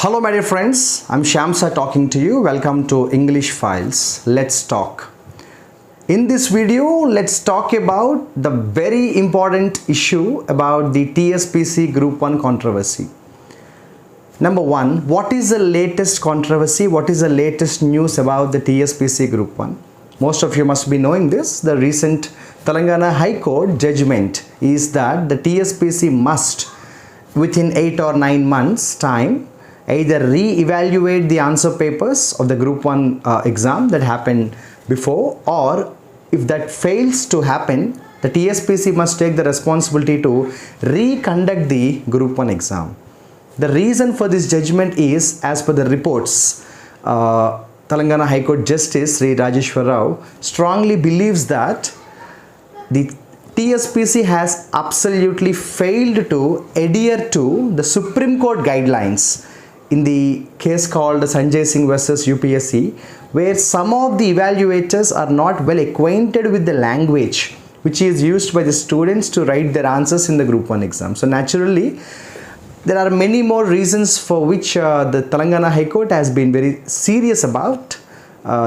Hello my dear friends, I'm Shamsa talking to you. Welcome to English Files. Let's talk. In this video, let's talk about the very important issue about the TSPC Group 1 controversy. Number one, what is the latest controversy? What is the latest news about the TSPC Group 1? Most of you must be knowing this. The recent Telangana High Court judgment is that the TSPC must, within 8 or 9 months time, either re-evaluate the answer papers of the Group 1 exam that happened before, or if that fails to happen, the TSPC must take the responsibility to reconduct the Group 1 exam. The reason for this judgment is, as per the reports, Telangana High Court Justice Sri Rajeshwar Rao strongly believes that the TSPC has absolutely failed to adhere to the Supreme Court guidelines in the case called Sanjay Singh versus UPSC, where some of the evaluators are not well acquainted with the language which is used by the students to write their answers in the Group 1 exam. So naturally, there are many more reasons for which the Telangana High Court has been very serious about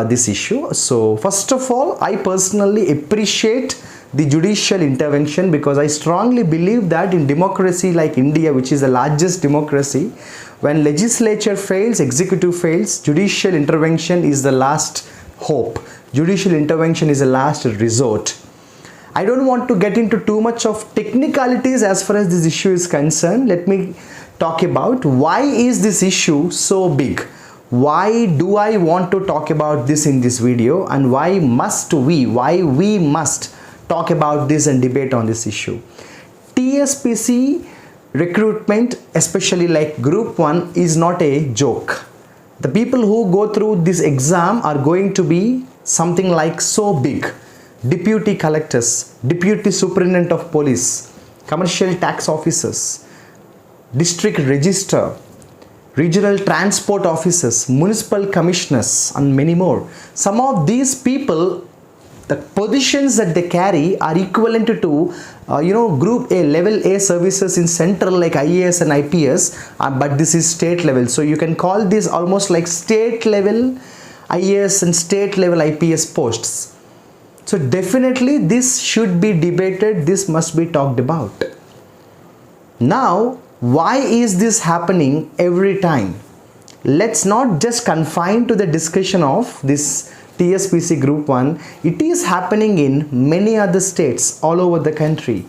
this issue. So first of all, I personally appreciate the judicial intervention, because I strongly believe that in democracy like India, which is the largest democracy, when legislature fails, executive fails, judicial intervention is the last hope. Judicial intervention is the last resort. I don't want to get into too much of technicalities as far as this issue is concerned. Let me talk about why is this issue so big. Why do I want to talk about this in this video, and why we must talk about this and debate on this issue. TSPC recruitment, especially like Group 1, is not a joke. The people who go through this exam are going to be something like so big: deputy collectors, deputy superintendent of police, commercial tax officers, district register, regional transport officers, municipal commissioners, and many more. Some of these people, the positions that they carry are equivalent to Group A, level A services in central like IAS and IPS, but this is state level. So you can call this almost like state level IAS and state level IPS posts. So definitely this should be debated, this must be talked about. Now, why is this happening every time? Let's not just confine to the discussion of this TSPC Group 1. It is happening in many other states all over the country.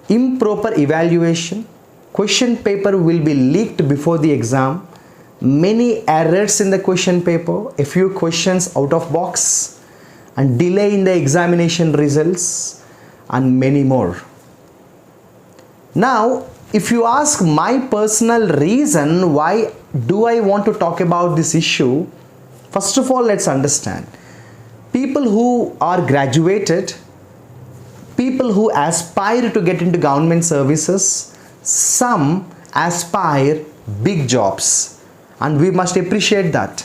Improper evaluation, question paper will be leaked before the exam, many errors in the question paper, a few questions out of box, and delay in the examination results, and many more. Now, if you ask my personal reason why do I want to talk about this issue, first of all, let's understand. People who are graduated, people who aspire to get into government services, some aspire big jobs, and we must appreciate that.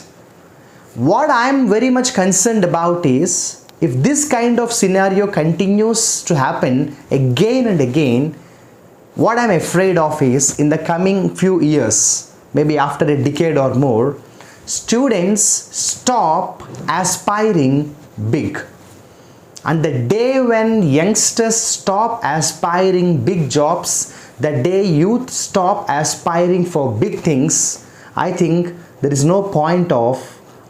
What I am very much concerned about is, if this kind of scenario continues to happen again and again, what I'm afraid of is, in the coming few years, maybe after a decade or more, students stop aspiring big. And the day when youngsters stop aspiring big jobs, the day youth stop aspiring for big things, I think there is no point of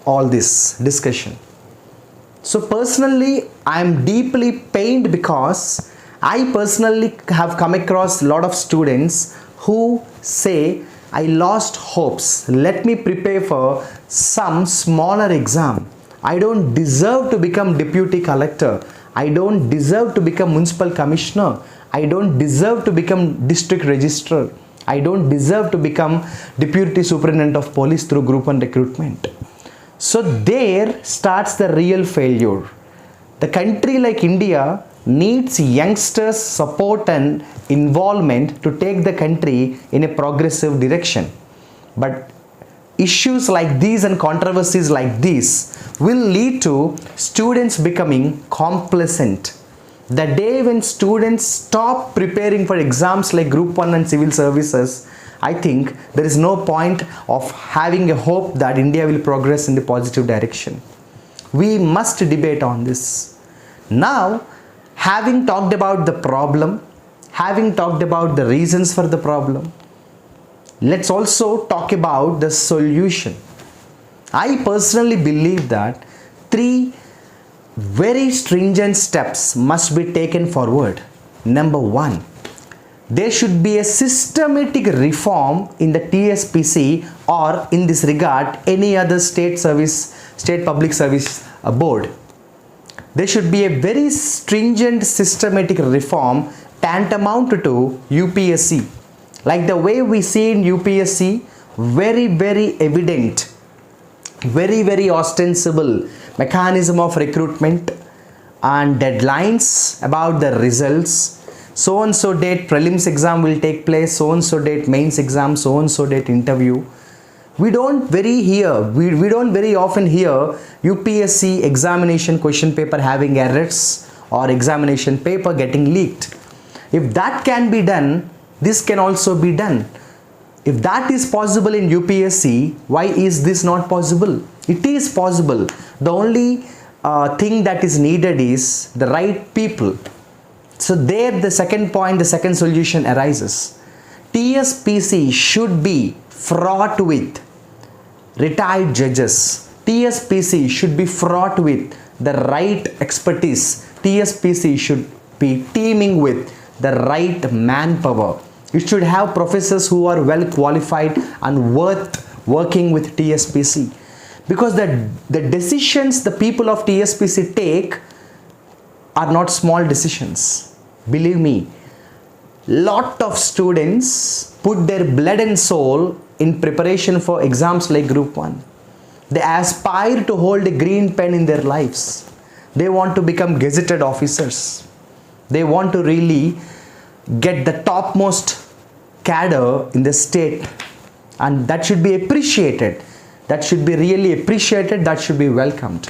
all this discussion. So personally, I am deeply pained, because I personally have come across a lot of students who say, I lost hopes. Let me prepare for some smaller exam. I don't deserve to become deputy collector. I don't deserve to become municipal commissioner. I don't deserve to become district registrar. I don't deserve to become deputy superintendent of police through Group 1 recruitment. So there starts the real failure. The country like India needs youngsters' support and involvement to take the country in a progressive direction. But issues like these and controversies like these will lead to students becoming complacent. The day when students stop preparing for exams like Group 1 and civil services, I think there is no point of having a hope that India will progress in the positive direction. We must debate on this. Now, having talked about the problem, having talked about the reasons for the problem, let's also talk about the solution. I personally believe that 3 very stringent steps must be taken forward. Number 1, there should be a systematic reform in the TSPC, or in this regard any other state public service board. There should be a very stringent systematic reform tantamount to UPSC. Like the way we see in UPSC, very evident, very ostensible mechanism of recruitment and deadlines about the results. So and so date prelims exam will take place, so and so date mains exam, so and so date interview. We don't very often hear UPSC examination question paper having errors or examination paper getting leaked. If that can be done, this can also be done. If that is possible in UPSC, why is this not possible? It is possible. The only thing that is needed is the right people. So there the second point, the second solution arises. TSPC should be fraught with retired judges. TSPC should be fraught with the right expertise. TSPC should be teeming with the right manpower. It should have professors who are well qualified and worth working with TSPC. Because the decisions the people of TSPC take are not small decisions. Believe me, lot of students put their blood and soul in preparation for exams like Group 1. They aspire to hold a green pen in their lives. They want to become gazetted officers. They want to really get the topmost cadre in the state, and that should be appreciated. That should be really appreciated. That should be welcomed.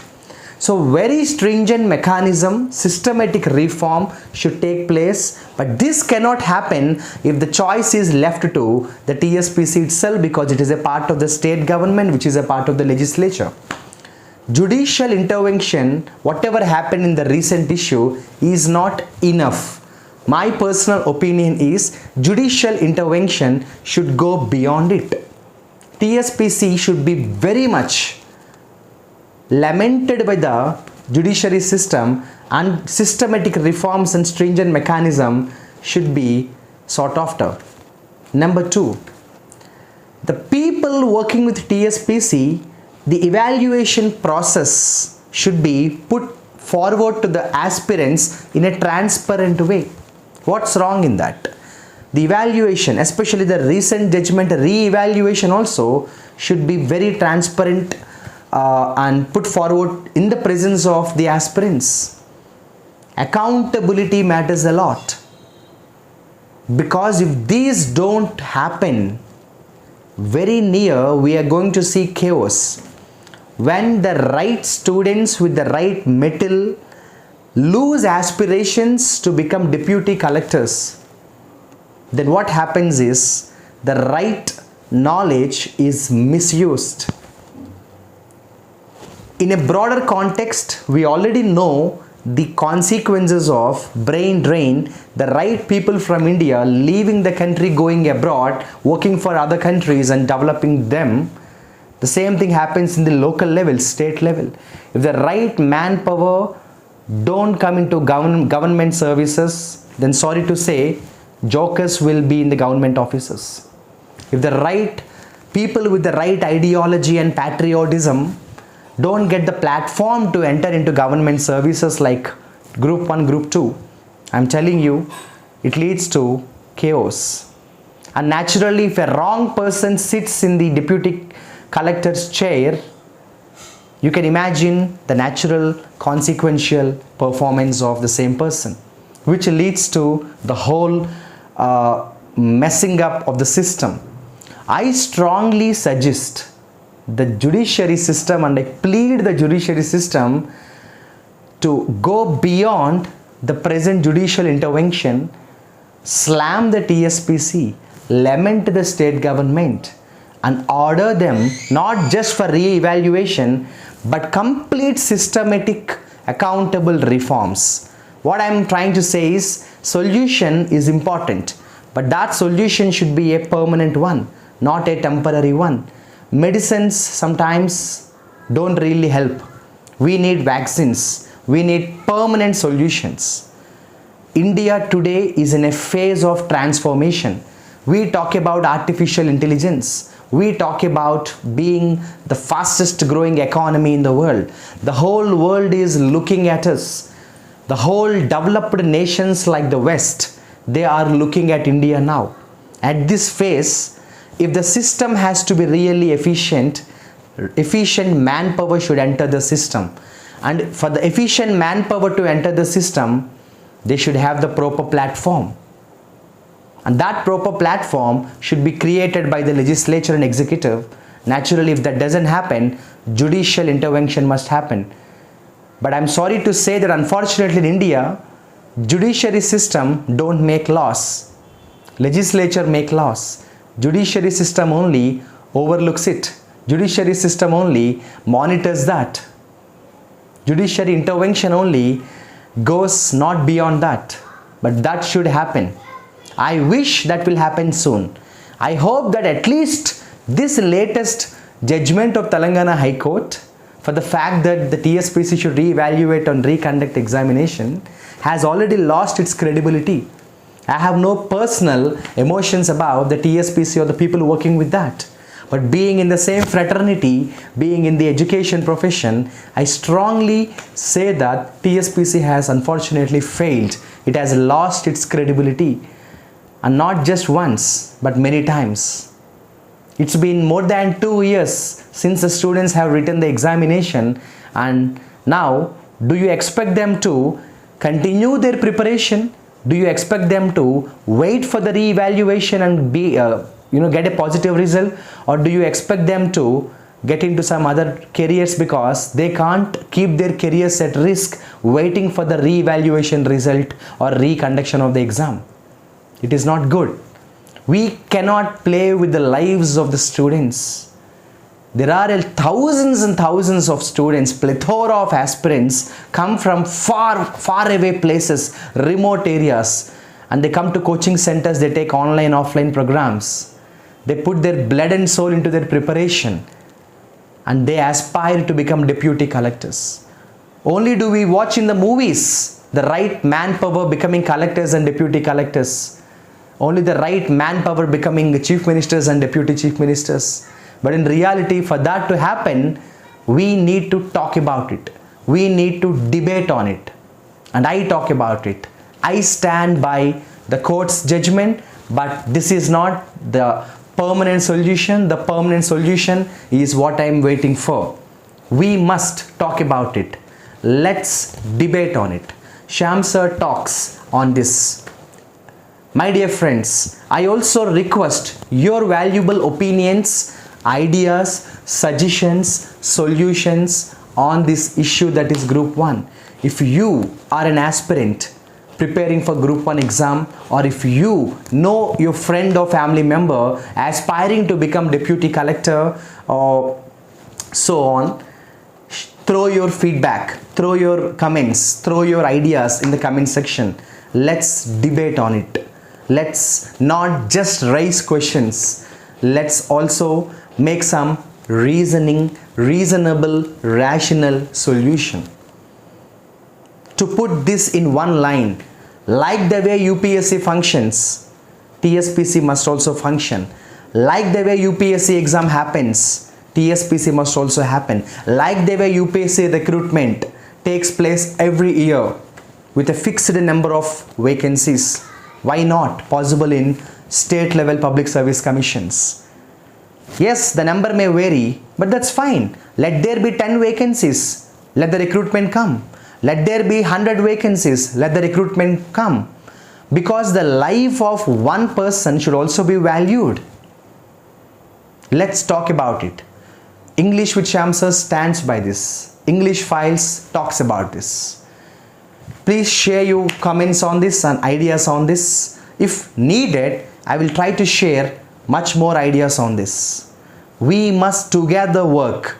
So very stringent mechanism, systematic reform should take place, but this cannot happen if the choice is left to the TSPC itself, because it is a part of the state government, which is a part of the legislature. Judicial intervention, whatever happened in the recent issue, is not enough. My personal opinion is judicial intervention should go beyond it. TSPC should be very much lamented by the judiciary system, and systematic reforms and stringent mechanism should be sought after. Number 2, the people working with TSPC, the evaluation process should be put forward to the aspirants in a transparent way. What's wrong in that? The evaluation, especially the recent judgment re-evaluation, also should be very transparent and put forward in the presence of the aspirants. Accountability matters a lot, because if these don't happen, very near we are going to see chaos. When the right students with the right mettle lose aspirations to become deputy collectors, then what happens is the right knowledge is misused. In a broader context, we already know the consequences of brain drain, the right people from India leaving the country, going abroad, working for other countries and developing them. The same thing happens in the local level, state level. If the right manpower don't come into government services, then sorry to say, jokers will be in the government offices. If the right people with the right ideology and patriotism don't get the platform to enter into government services like Group 1, Group 2, I'm telling you, it leads to chaos. And naturally, if a wrong person sits in the deputy collector's chair, you can imagine the natural consequential performance of the same person, which leads to the whole messing up of the system. I strongly suggest the judiciary system, and I plead the judiciary system to go beyond the present judicial intervention, slam the TSPC, lament the state government and order them not just for re-evaluation but complete systematic accountable reforms. What I am trying to say is solution is important, but that solution should be a permanent one, not a temporary one. Medicines sometimes don't really help. We need vaccines. We need permanent solutions. India today is in a phase of transformation. We talk about artificial intelligence. We talk about being the fastest growing economy in the world. The whole world is looking at us. The whole developed nations like the West, they are looking at India now. At this phase, if the system has to be really efficient manpower should enter the system. And for the efficient manpower to enter the system, they should have the proper platform. And that proper platform should be created by the legislature and executive. Naturally, if that doesn't happen, judicial intervention must happen. But I'm sorry to say that unfortunately in India, judiciary system don't make laws. Legislature make laws. Judiciary system only overlooks it. Judiciary system only monitors that. Judiciary intervention only goes not beyond that. But that should happen. I wish that will happen soon. I hope that at least this latest judgment of Telangana High Court for the fact that the TSPC should re-evaluate and reconduct examination has already lost its credibility. I have no personal emotions about the TSPC or the people working with that. But being in the same fraternity, being in the education profession, I strongly say that TSPC has unfortunately failed. It has lost its credibility. And not just once, but many times. It's been more than 2 years since the students have written the examination, and now do you expect them to continue their preparation? Do you expect them to wait for the re-evaluation and be get a positive result, or do you expect them to get into some other careers because they can't keep their careers at risk waiting for the re-evaluation result or reconduction of the exam? It is not good. We cannot play with the lives of the students. There are thousands and thousands of students, plethora of aspirants come from far away places, remote areas, and they come to coaching centers. They take online, offline programs. They put their blood and soul into their preparation, and they aspire to become deputy collectors. Only do we watch in the movies the right manpower becoming collectors and deputy collectors. Only the right manpower becoming chief ministers and deputy chief ministers. But in reality, for that to happen, we need to talk about it. We need to debate on it. And I talk about it. I stand by the court's judgment, but this is not the permanent solution. The permanent solution is what I am waiting for. We must talk about it. Let's debate on it. Shyam sir talks on this. My dear friends, I also request your valuable opinions, ideas, suggestions, solutions on this issue, that is Group 1. If you are an aspirant preparing for Group 1 exam, or if you know your friend or family member aspiring to become deputy collector or so on, throw your feedback, throw your comments, throw your ideas in the comment section. Let's debate on it. Let's not just raise questions. Let's also make some reasonable, rational solution. To put this in one line, like the way UPSC functions, TSPC must also function. Like the way UPSC exam happens, TSPC must also happen. Like the way UPSC recruitment takes place every year with a fixed number of vacancies. Why not possible in state level public service commissions? Yes, the number may vary, but that's fine. Let there be 10 vacancies. Let the recruitment come. Let there be 100 vacancies. Let the recruitment come. Because the life of one person should also be valued. Let's talk about it. English with Shyam sir stands by this. English Files talks about this. Please share your comments on this and ideas on this. If needed, I will try to share much more ideas on this. We must together work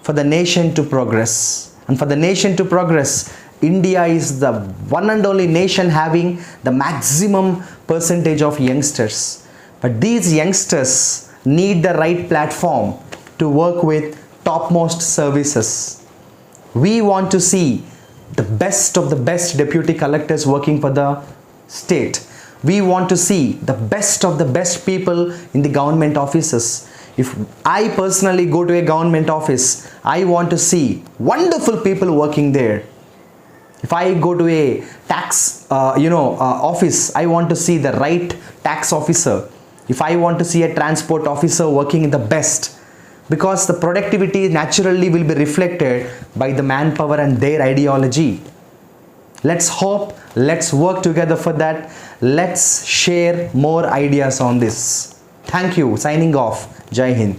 for the nation to progress. And for the nation to progress, India is the one and only nation having the maximum percentage of youngsters. But these youngsters need the right platform to work with topmost services. We want to see the best of the best deputy collectors working for the state. We want to see the best of the best people in the government offices. If I personally go to a government office, I want to see wonderful people working there. If I go to a tax office, I want to see the right tax officer. If I want to see a transport officer working the best, because the productivity naturally will be reflected by the manpower and their ideology. Let's hope, let's work together for that. Let's share more ideas on this. Thank you. Signing off. Jai Hind.